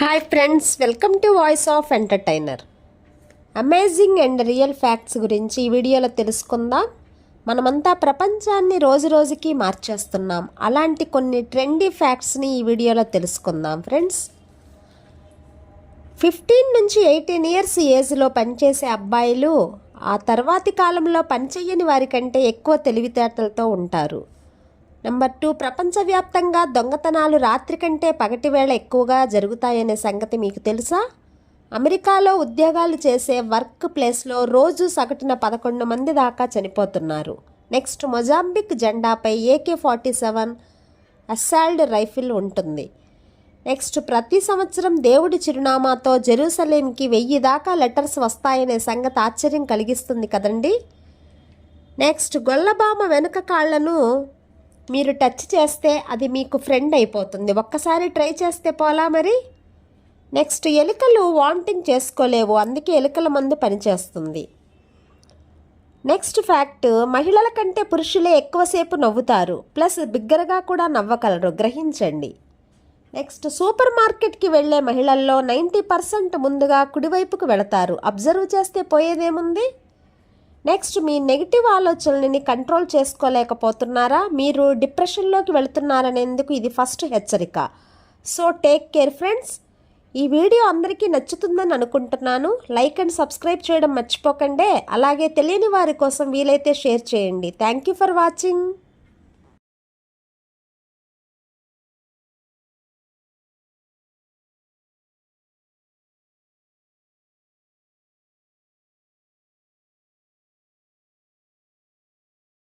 Hi friends, welcome to voice of entertainer. Amazing and real facts గురించి ఈ వీడియోలో తెలుసుకుందాం. మనమంతా ప్రపంచాన్ని రోజు రోజుకి మార్చేస్తున్నాం. అలాంటి కొన్ని ట్రెండీ ఫ్యాక్ట్స్ని ఈ వీడియోలో తెలుసుకుందాం ఫ్రెండ్స్. 15 నుంచి 18 ఇయర్స్ ఏజ్లో పనిచేసే అబ్బాయిలు ఆ తర్వాతి కాలంలో పనిచేయని వారికంటే ఎక్కువ తెలివితేటలతో ఉంటారు. నెంబర్ 2, ప్రపంచవ్యాప్తంగా దొంగతనాలు రాత్రి కంటే పగటి వేళ ఎక్కువగా జరుగుతాయనే సంగతి మీకు తెలుసా? అమెరికాలో ఉద్యోగాలు చేసే వర్క్ ప్లేస్లో రోజు సగటున 11 మంది దాకా చనిపోతున్నారు. నెక్స్ట్, మొజాంబిక్ జెండాపై AK-47 అస్సాల్ట్ రైఫిల్ ఉంటుంది. నెక్స్ట్, ప్రతి సంవత్సరం దేవుడి చిరునామాతో జెరూసలేంకి 1000 దాకా లెటర్స్ వస్తాయనే సంగతి ఆశ్చర్యం కలిగిస్తుంది కదండి. నెక్స్ట్, గొల్లబామ వెనుక కాళ్లను మీరు టచ్ చేస్తే అది మీకు ఫ్రెండ్ అయిపోతుంది. ఒక్కసారి ట్రై చేస్తే పోలా మరి. నెక్స్ట్, ఎలుకలు వామిటింగ్ చేసుకోలేవు, అందుకే ఎలుకల మందు పనిచేస్తుంది. నెక్స్ట్ ఫ్యాక్ట్, మహిళల కంటే పురుషులే ఎక్కువసేపు నవ్వుతారు, ప్లస్ బిగ్గరగా కూడా నవ్వగలరు, గ్రహించండి. నెక్స్ట్, సూపర్ మార్కెట్కి వెళ్ళే మహిళల్లో 90% ముందుగా కుడివైపుకు వెళతారు. అబ్జర్వ్ చేస్తే పోయేదేముంది. నెక్స్ట్, మీ నెగిటివ్ ఆలోచనలని కంట్రోల్ చేసుకోలేకపోతున్నారా? మీరు డిప్రెషన్లోకి వెళుతున్నారనేందుకు ఇది ఫస్ట్ హెచ్చరిక. So take care friends. ఈ వీడియో అందరికీ నచ్చుతుందని అనుకుంటున్నాను. లైక్ అండ్ సబ్స్క్రైబ్ చేయడం మర్చిపోకండి. అలాగే తెలియని వారి కోసం వీలైతే షేర్ చేయండి. Thank you for watching.